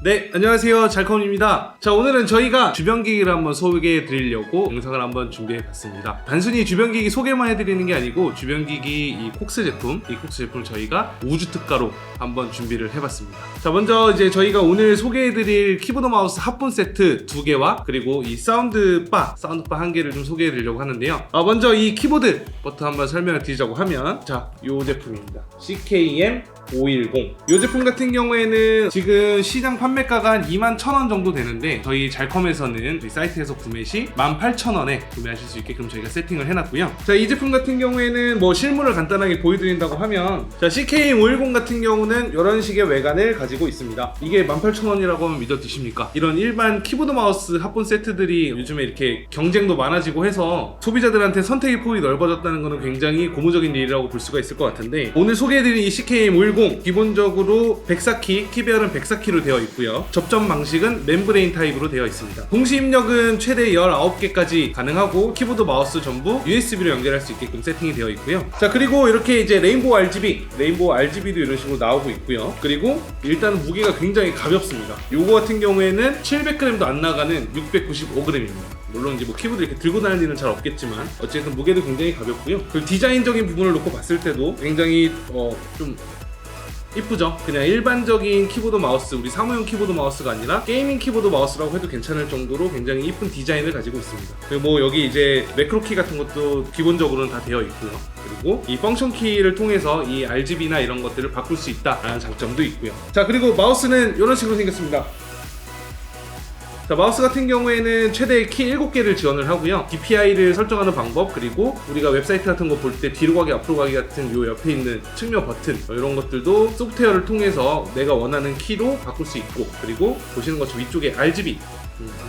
네, 안녕하세요. 잘컴입니다. 자, 오늘은 저희가 주변기기를 한번 소개해 드리려고 영상을 한번 준비해 봤습니다. 단순히 주변기기 소개만 해드리는 게 아니고 주변기기 이 콕스 제품을 저희가 우주 특가로 한번 준비를 해봤습니다. 자, 먼저 이제 저희가 오늘 소개해 드릴 키보드 마우스 합본 세트 2개와 그리고 이 사운드바 1개를 좀 소개해 드리려고 하는데요. 먼저 이 키보드부터 한번 설명을 드리자고 하면, 자, 요 제품입니다. CKM 510. 이 제품 같은 경우에는 지금 시장 판매가가 한 21,000원 정도 되는데 저희 잘컴에서는 저희 사이트에서 구매 시 18,000원에 구매하실 수 있게끔 저희가 세팅을 해놨고요. 자, 이 제품 같은 경우에는 뭐 실물을 간단하게 보여드린다고 하면, 자, CKM 510 같은 경우는 이런 식의 외관을 가지고 있습니다. 이게 18,000원이라고 하면 믿어지십니까? 이런 일반 키보드 마우스 합본 세트들이 요즘에 이렇게 경쟁도 많아지고 해서 소비자들한테 선택의 폭이 넓어졌다는 것은 굉장히 고무적인 일이라고 볼 수가 있을 것 같은데, 오늘 소개해드린 이 CKM 510 기본적으로 104키, 키배열은 104키로 되어 있고요. 접점 방식은 멤브레인 타입으로 되어 있습니다. 동시 입력은 최대 19개까지 가능하고 키보드 마우스 전부 USB로 연결할 수 있게끔 세팅이 되어 있고요. 자, 그리고 이렇게 이제 레인보우 RGB도 이런 식으로 나오고 있고요. 그리고 일단 무게가 굉장히 가볍습니다. 요거 같은 경우에는 700g도 안 나가는 695g입니다. 물론 이제 뭐 키보드 이렇게 들고 다닐 일은 잘 없겠지만 어쨌든 무게도 굉장히 가볍고요. 그리고 디자인적인 부분을 놓고 봤을 때도 굉장히 좀 이쁘죠? 그냥 일반적인 키보드 마우스, 우리 사무용 키보드 마우스가 아니라 게이밍 키보드 마우스라고 해도 괜찮을 정도로 굉장히 이쁜 디자인을 가지고 있습니다. 그리고 뭐 여기 이제 매크로 키 같은 것도 기본적으로는 다 되어 있고요. 그리고 이 펑션 키를 통해서 이 RGB나 이런 것들을 바꿀 수 있다라는 장점도 있고요. 자, 그리고 마우스는 이런 식으로 생겼습니다. 자, 마우스 같은 경우에는 최대 키 7개를 지원을 하고요. DPI를 설정하는 방법, 그리고 우리가 웹사이트 같은 거 볼 때 뒤로 가기 앞으로 가기 같은 요 옆에 있는 측면 버튼, 이런 것들도 소프트웨어를 통해서 내가 원하는 키로 바꿀 수 있고, 그리고 보시는 것처럼 위쪽에 RGB,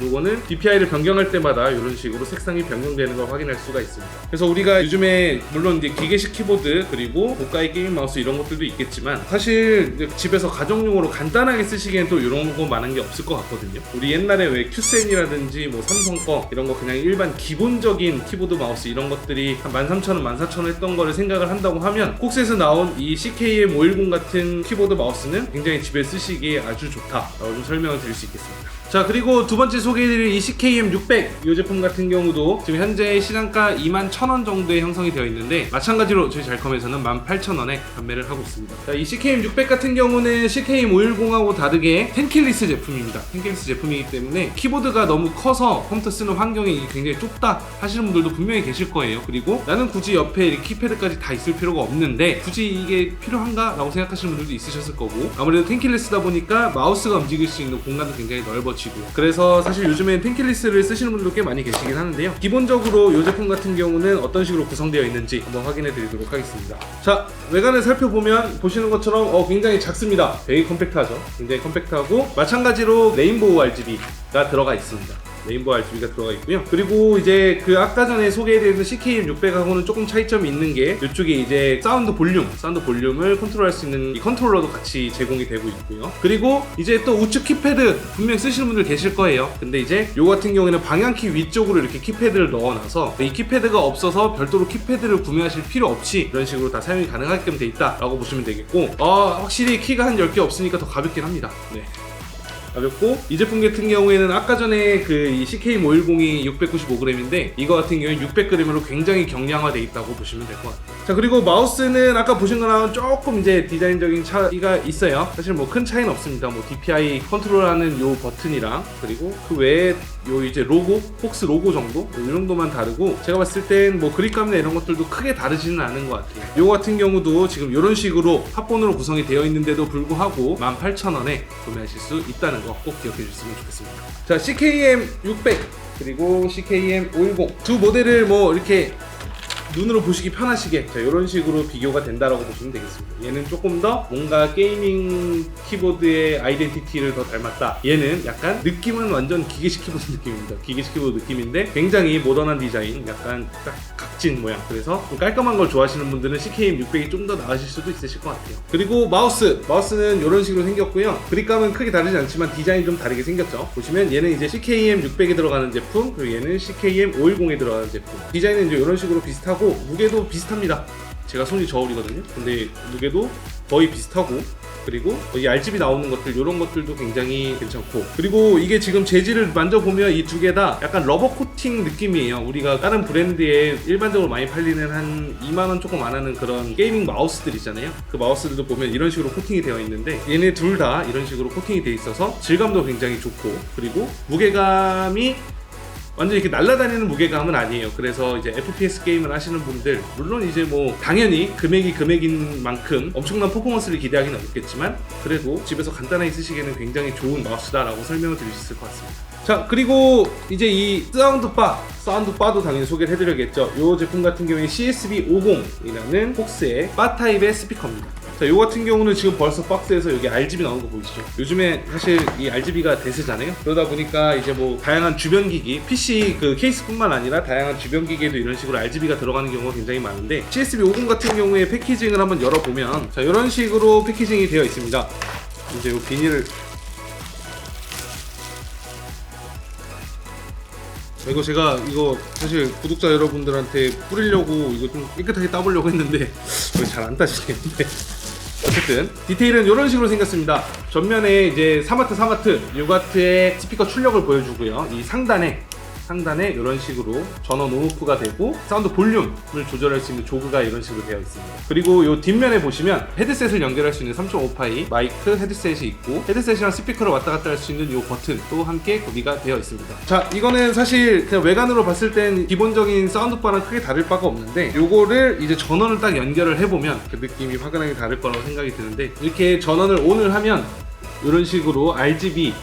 요거는 DPI를 변경할 때마다 이런 식으로 색상이 변경되는 걸 확인할 수가 있습니다. 그래서 우리가 요즘에 물론 이제 기계식 키보드 그리고 고가의 게임 마우스 이런 것들도 있겠지만, 사실 집에서 가정용으로 간단하게 쓰시기엔 또 이런 거 많은 게 없을 것 같거든요. 우리 옛날에 왜 큐센이라든지 뭐 삼성 거 이런 거 그냥 일반 기본적인 키보드 마우스 이런 것들이 한 13,000원, 14,000원 했던 거를 생각을 한다고 하면, 콕스에서 나온 이 CKM 510 같은 키보드 마우스는 굉장히 집에 쓰시기에 아주 좋다라고 좀 설명을 드릴 수 있겠습니다. 자, 그리고 두 번째 소개해드릴 이 CKM 600, 이 제품 같은 경우도 지금 현재 시장가 21,000원 정도에 형성이 되어 있는데, 마찬가지로 저희 잘컴에서는 18,000원에 판매를 하고 있습니다. 자, 이 CKM 600 같은 경우는 CKM 510하고 다르게 텐킬리스 제품입니다. 텐킬리스 제품이기 때문에 키보드가 너무 커서 컴퓨터 쓰는 환경이 굉장히 좁다 하시는 분들도 분명히 계실 거예요. 그리고 나는 굳이 옆에 키패드까지 다 있을 필요가 없는데 굳이 이게 필요한가? 라고 생각하시는 분들도 있으셨을 거고, 아무래도 텐킬리스다 보니까 마우스가 움직일 수 있는 공간도 굉장히 넓어지고, 그래서 사실 요즘엔 텐킬리스를 쓰시는 분들도 꽤 많이 계시긴 하는데요. 기본적으로 이 제품 같은 경우는 어떤 식으로 구성되어 있는지 한번 확인해 드리도록 하겠습니다. 자, 외관을 살펴보면 보시는 것처럼 굉장히 작습니다. 되게 컴팩트하죠. 굉장히 컴팩트하고, 마찬가지로 레인보우 RGB가 들어가 있습니다. 레인보우 RGB가 들어가 있고요. 그리고 이제 그 아까 전에 소개해드린 CKM 600하고는 조금 차이점이 있는 게, 이쪽에 이제 사운드 볼륨을 컨트롤할 수 있는 이 컨트롤러도 같이 제공이 되고 있고요. 그리고 이제 또 우측 키패드 분명 쓰시는 분들 계실 거예요. 근데 이제 요 같은 경우에는 방향키 위쪽으로 이렇게 키패드를 넣어놔서 이 키패드가 없어서 별도로 키패드를 구매하실 필요 없이 이런 식으로 다 사용이 가능하게끔 돼 있다라고 보시면 되겠고, 확실히 키가 한 10개 없으니까 더 가볍긴 합니다. 네, 가볍고, 이 제품 같은 경우에는 아까 전에 이 CKM 510이 695g인데 이거 같은 경우에는 600g으로 굉장히 경량화되어 있다고 보시면 될 것 같아요. 자, 그리고 마우스는 아까 보신 거랑 조금 이제 디자인적인 차이가 있어요. 사실 뭐 큰 차이는 없습니다. 뭐 DPI 컨트롤하는 요 버튼이랑, 그리고 그 외에 요 이제 로고, 콕스 로고 정도? 이 정도만 다르고, 제가 봤을 땐 뭐 그립감이나 이런 것들도 크게 다르지는 않은 것 같아요. 요 같은 경우도 지금 이런 식으로 합본으로 구성이 되어 있는데도 불구하고 18,000원에 구매하실 수 있다는 거 꼭 기억해 주셨으면 좋겠습니다. 자, CKM 600 그리고 CKM 510 두 모델을 뭐 이렇게 눈으로 보시기 편하시게 이런 식으로 비교가 된다라고 보시면 되겠습니다. 얘는 조금 더 뭔가 게이밍 키보드의 아이덴티티를 더 닮았다. 얘는 약간 느낌은 완전 기계식 키보드 느낌입니다. 기계식 키보드 느낌인데 굉장히 모던한 디자인, 약간 딱 각진 모양. 그래서 좀 깔끔한 걸 좋아하시는 분들은 CKM 600이 좀 더 나으실 수도 있으실 것 같아요. 그리고 마우스는 이런 식으로 생겼고요. 그립감은 크게 다르지 않지만 디자인이 좀 다르게 생겼죠. 보시면 얘는 이제 CKM 600에 들어가는 제품, 그리고 얘는 CKM 510에 들어가는 제품. 디자인은 이제 이런 식으로 비슷하고 무게도 비슷합니다. 제가 손이 저울이거든요. 근데 무게도 거의 비슷하고 그리고 이 RGB 나오는 것들 이런 것들도 굉장히 괜찮고, 그리고 이게 지금 재질을 만져보면 이 두 개 다 약간 러버 코팅 느낌이에요. 우리가 다른 브랜드에 일반적으로 많이 팔리는 한 2만원 조금 안 하는 그런 게이밍 마우스들 있잖아요. 그 마우스들도 보면 이런 식으로 코팅이 되어 있는데 얘네 둘 다 이런 식으로 코팅이 되어 있어서 질감도 굉장히 좋고, 그리고 무게감이 완전 이렇게 날아다니는 무게감은 아니에요. 그래서 이제 FPS 게임을 하시는 분들, 물론 이제 뭐 당연히 금액인 만큼 엄청난 퍼포먼스를 기대하기는 어렵겠지만 그래도 집에서 간단하게 쓰시기에는 굉장히 좋은 마우스다라고 설명을 드릴 수 있을 것 같습니다. 자, 그리고 이제 이 사운드바도 당연히 소개를 해드려야겠죠. 이 제품 같은 경우에 CSB50이라는 폭스의 바 타입의 스피커입니다. 자, 요 같은 경우는 지금 벌써 박스에서 여기 RGB 나오는 거 보이시죠? 요즘에 사실 이 RGB가 대세잖아요. 그러다 보니까 이제 뭐 다양한 주변 기기, PC 그 케이스뿐만 아니라 다양한 주변 기기에도 이런 식으로 RGB가 들어가는 경우가 굉장히 많은데, CSB50 같은 경우에 패키징을 한번 열어보면 자, 이런 식으로 패키징이 되어 있습니다. 이제 요 비닐을 이거 제가 이거 사실 구독자 여러분들한테 뿌리려고 이거 좀 깨끗하게 따보려고 했는데 잘 안 따지겠는데 어쨌든 디테일은 이런 식으로 생겼습니다. 전면에 이제 사마트 유가트의 스피커 출력을 보여주고요. 이 상단에 이런 식으로 전원 온오프가 되고 사운드 볼륨을 조절할 수 있는 조그가 이런 식으로 되어 있습니다. 그리고 이 뒷면에 보시면 헤드셋을 연결할 수 있는 3.5파이 마이크 헤드셋이 있고, 헤드셋이랑 스피커를 왔다 갔다 할 수 있는 이 버튼도 함께 구비가 되어 있습니다. 자, 이거는 사실 그냥 외관으로 봤을 땐 기본적인 사운드바랑 크게 다를 바가 없는데, 요거를 이제 전원을 딱 연결을 해보면 그 느낌이 확연하게 다를 거라고 생각이 드는데, 이렇게 전원을 ON을 하면 이런 식으로 RGB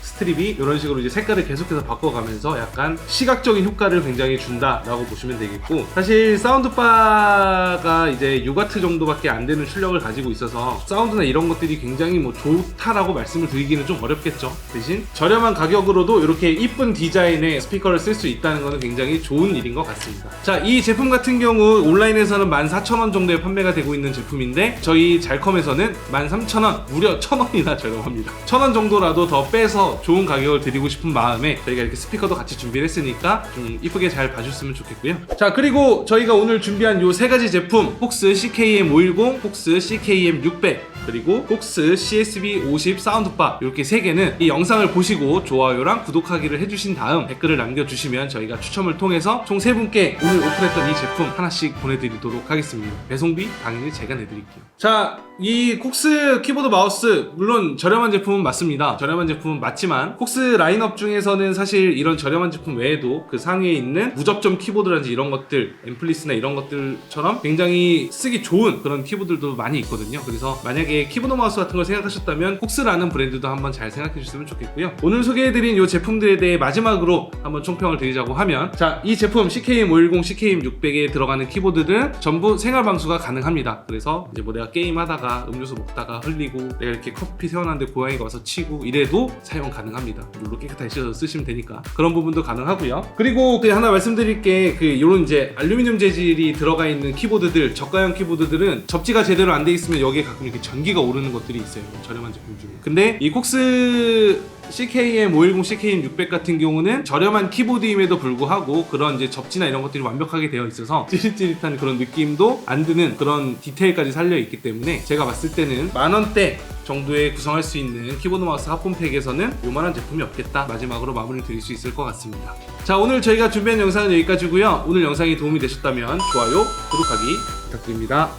스트립이 이런 식으로 이제 색깔을 계속해서 바꿔가면서 약간 시각적인 효과를 굉장히 준다라고 보시면 되겠고, 사실 사운드바가 이제 유가트 정도밖에 안 되는 출력을 가지고 있어서 사운드나 이런 것들이 굉장히 뭐 좋다라고 말씀을 드리기는 좀 어렵겠죠. 대신 저렴한 가격으로도 이렇게 이쁜 디자인의 스피커를 쓸 수 있다는 것은 굉장히 좋은 일인 것 같습니다. 자, 이 제품 같은 경우 온라인에서는 14,000원 정도에 판매가 되고 있는 제품인데, 저희 잘컴에서는 13,000원, 무려 1,000원이나 저렴합니다. 1,000원 정도라도 더 빼서 좋은 가격을 드리고 싶은 마음에 저희가 이렇게 스피커도 같이 준비를 했으니까 좀 이쁘게 잘 봐주셨으면 좋겠고요. 자, 그리고 저희가 오늘 준비한 요 세 가지 제품, 폭스 CKM510, 폭스 CKM600, 그리고 폭스 CSB50 사운드바, 이렇게 세 개는 이 영상을 보시고 좋아요랑 구독하기를 해주신 다음 댓글을 남겨주시면 저희가 추첨을 통해서 총 3분께 오늘 오픈했던 이 제품 하나씩 보내드리도록 하겠습니다. 배송비 당연히 제가 내드릴게요. 자, 이 콕스 키보드 마우스, 물론 저렴한 제품은 맞습니다. 저렴한 제품은 맞지만 콕스 라인업 중에서는 사실 이런 저렴한 제품 외에도 그 상위에 있는 무접점 키보드라든지 이런 것들, 앰플리스나 이런 것들처럼 굉장히 쓰기 좋은 그런 키보드들도 많이 있거든요. 그래서 만약에 키보드 마우스 같은 걸 생각하셨다면 콕스라는 브랜드도 한번 잘 생각해 주셨으면 좋겠고요. 오늘 소개해드린 이 제품들에 대해 마지막으로 한번 총평을 드리자고 하면, 자, 이 제품 CKM510, CKM600에 들어가는 키보드들은 전부 생활 방수가 가능합니다. 그래서 이제 뭐 내가 게임하다가 음료수 먹다가 흘리고, 내가 이렇게 커피 세워놨는데 고양이가 와서 치고 이래도 사용 가능합니다. 물로 깨끗하게 씻어서 쓰시면 되니까 그런 부분도 가능하고요. 그리고 하나 말씀드릴 게, 이런 이제 알루미늄 재질이 들어가 있는 키보드들, 저가형 키보드들은 접지가 제대로 안 돼 있으면 여기에 가끔 이렇게 전기가 오르는 것들이 있어요. 저렴한 제품 중에. 근데 이 콕스 CKM510, CKM600 같은 경우는 저렴한 키보드임에도 불구하고 그런 이제 접지나 이런 것들이 완벽하게 되어 있어서 찌릿찌릿한 그런 느낌도 안 드는 그런 디테일까지 살려 있기 때문에 제가 봤을 때는 10,000원대 정도에 구성할 수 있는 키보드 마우스 합본팩에서는 요만한 제품이 없겠다, 마지막으로 마무리를 드릴 수 있을 것 같습니다. 자, 오늘 저희가 준비한 영상은 여기까지고요. 오늘 영상이 도움이 되셨다면 좋아요, 구독하기 부탁드립니다.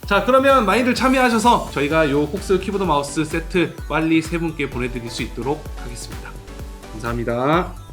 자, 그러면 많이들 참여하셔서 저희가 요 콕스 키보드 마우스 세트 빨리 3분께 보내드릴 수 있도록 하겠습니다. 감사합니다.